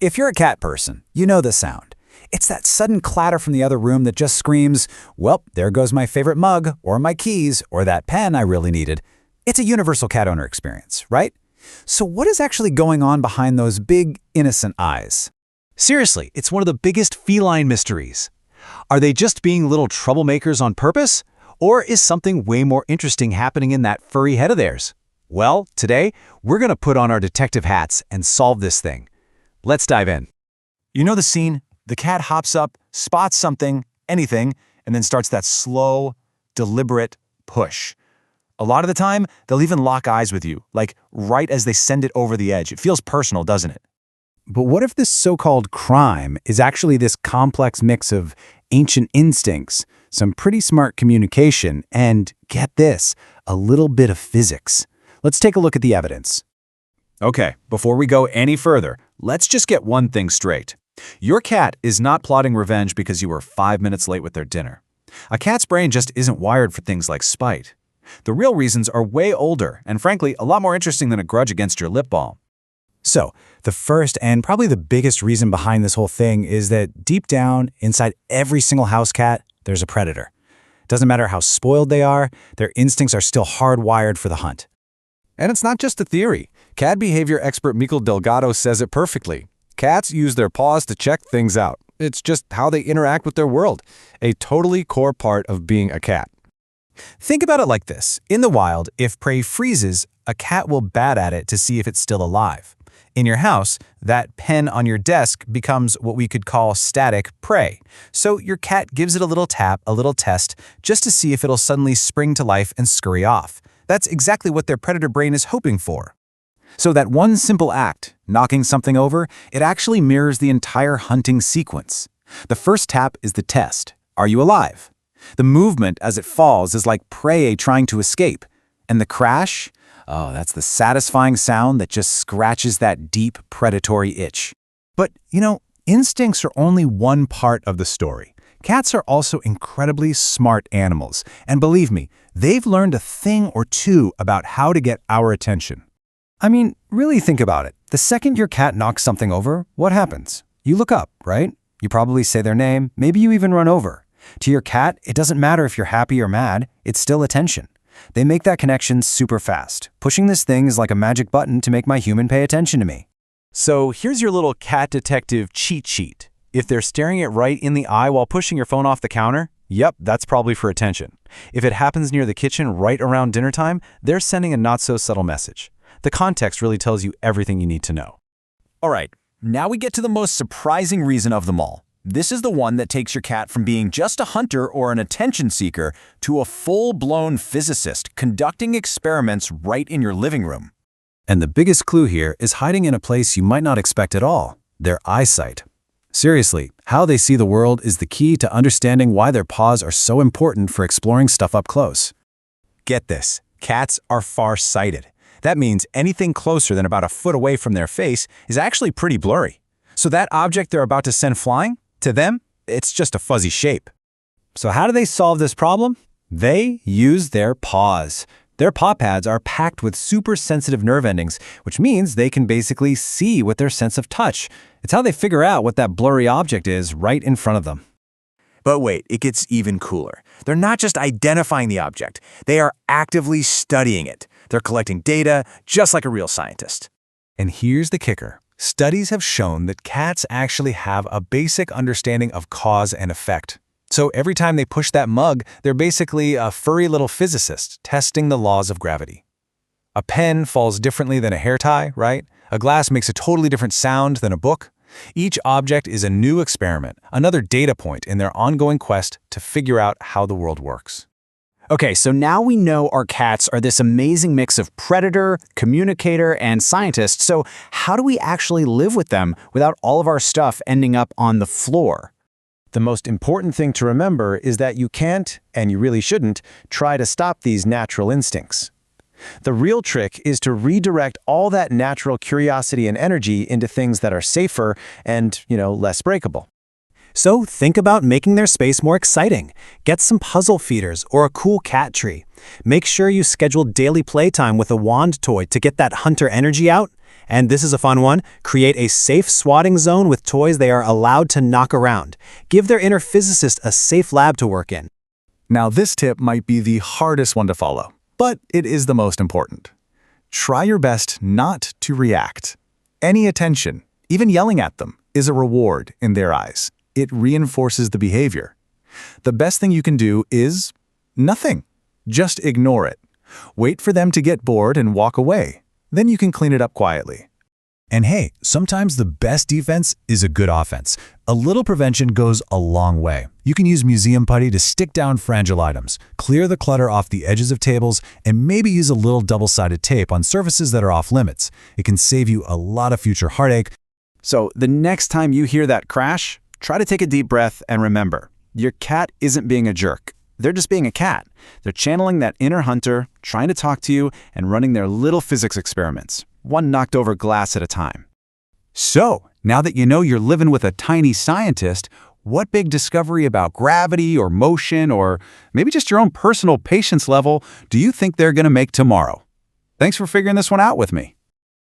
If you're a cat person, you know the sound. It's that sudden clatter from the other room that just screams, well, there goes my favorite mug, or my keys, or that pen I really needed. It's a universal cat owner experience, right? So what is actually going on behind those big, innocent eyes? Seriously, it's one of the biggest feline mysteries. Are they just being little troublemakers on purpose? Or is something way more interesting happening in that furry head of theirs? Well, today, we're going to put on our detective hats and solve this thing. Let's dive in. You know the scene? The cat hops up, spots something, anything, and then starts that slow, deliberate push. A lot of the time, they'll even lock eyes with you, like right as they send it over the edge. It feels personal, doesn't it? But what if this so-called crime is actually this complex mix of ancient instincts, some pretty smart communication, and, get this, a little bit of physics? Let's take a look at the evidence. Okay, before we go any further, let's just get one thing straight. Your cat is not plotting revenge because you were 5 minutes late with their dinner. A cat's brain just isn't wired for things like spite. The real reasons are way older and, frankly, a lot more interesting than a grudge against your lip balm. So, the first and probably the biggest reason behind this whole thing is that deep down, inside every single house cat, there's a predator. Doesn't matter how spoiled they are, their instincts are still hardwired for the hunt. And it's not just a theory. Cat behavior expert Michael Delgado says it perfectly. Cats use their paws to check things out. It's just how they interact with their world, a totally core part of being a cat. Think about it like this. In the wild, if prey freezes, a cat will bat at it to see if it's still alive. In your house, that pen on your desk becomes what we could call static prey. So your cat gives it a little tap, a little test, just to see if it'll suddenly spring to life and scurry off. That's exactly what their predator brain is hoping for. So that one simple act, knocking something over, it actually mirrors the entire hunting sequence. The first tap is the test. Are you alive? The movement as it falls is like prey trying to escape. And the crash? Oh, that's the satisfying sound that just scratches that deep predatory itch. But, instincts are only one part of the story. Cats are also incredibly smart animals. And believe me, they've learned a thing or two about how to get our attention. I mean, really think about it. The second your cat knocks something over, what happens? You look up, right? You probably say their name, maybe you even run over. To your cat, it doesn't matter if you're happy or mad, it's still attention. They make that connection super fast. Pushing this thing is like a magic button to make my human pay attention to me. So here's your little cat detective cheat sheet. If they're staring it right in the eye while pushing your phone off the counter, yep, that's probably for attention. If it happens near the kitchen right around dinner time, they're sending a not-so-subtle message. The context really tells you everything you need to know. All right, now we get to the most surprising reason of them all. This is the one that takes your cat from being just a hunter or an attention seeker to a full-blown physicist conducting experiments right in your living room. And the biggest clue here is hiding in a place you might not expect at all, their eyesight. Seriously, how they see the world is the key to understanding why their paws are so important for exploring stuff up close. Get this, cats are far-sighted. That means anything closer than about a foot away from their face is actually pretty blurry. So that object they're about to send flying, to them, it's just a fuzzy shape. So how do they solve this problem? They use their paws. Their paw pads are packed with super sensitive nerve endings, which means they can basically see with their sense of touch. It's how they figure out what that blurry object is right in front of them. But wait, it gets even cooler. They're not just identifying the object, they are actively studying it. They're collecting data just like a real scientist. And here's the kicker. Studies have shown that cats actually have a basic understanding of cause and effect. So every time they push that mug, they're basically a furry little physicist testing the laws of gravity. A pen falls differently than a hair tie, right? A glass makes a totally different sound than a book. Each object is a new experiment, another data point in their ongoing quest to figure out how the world works. Okay, so now we know our cats are this amazing mix of predator, communicator, and scientist, so how do we actually live with them without all of our stuff ending up on the floor? The most important thing to remember is that you can't, and you really shouldn't, try to stop these natural instincts. The real trick is to redirect all that natural curiosity and energy into things that are safer and, less breakable. So think about making their space more exciting. Get some puzzle feeders or a cool cat tree. Make sure you schedule daily playtime with a wand toy to get that hunter energy out. And this is a fun one. Create a safe swatting zone with toys they are allowed to knock around. Give their inner physicist a safe lab to work in. Now, this tip might be the hardest one to follow, but it is the most important. Try your best not to react. Any attention, even yelling at them, is a reward in their eyes. It reinforces the behavior. The best thing you can do is nothing. Just ignore it. Wait for them to get bored and walk away. Then you can clean it up quietly. And hey, sometimes the best defense is a good offense. A little prevention goes a long way. You can use museum putty to stick down fragile items, clear the clutter off the edges of tables, and maybe use a little double-sided tape on surfaces that are off limits. It can save you a lot of future heartache. So the next time you hear that crash, try to take a deep breath and remember, your cat isn't being a jerk. They're just being a cat. They're channeling that inner hunter, trying to talk to you, and running their little physics experiments, one knocked over glass at a time. So, now that you know you're living with a tiny scientist, what big discovery about gravity or motion or maybe just your own personal patience level do you think they're going to make tomorrow? Thanks for figuring this one out with me.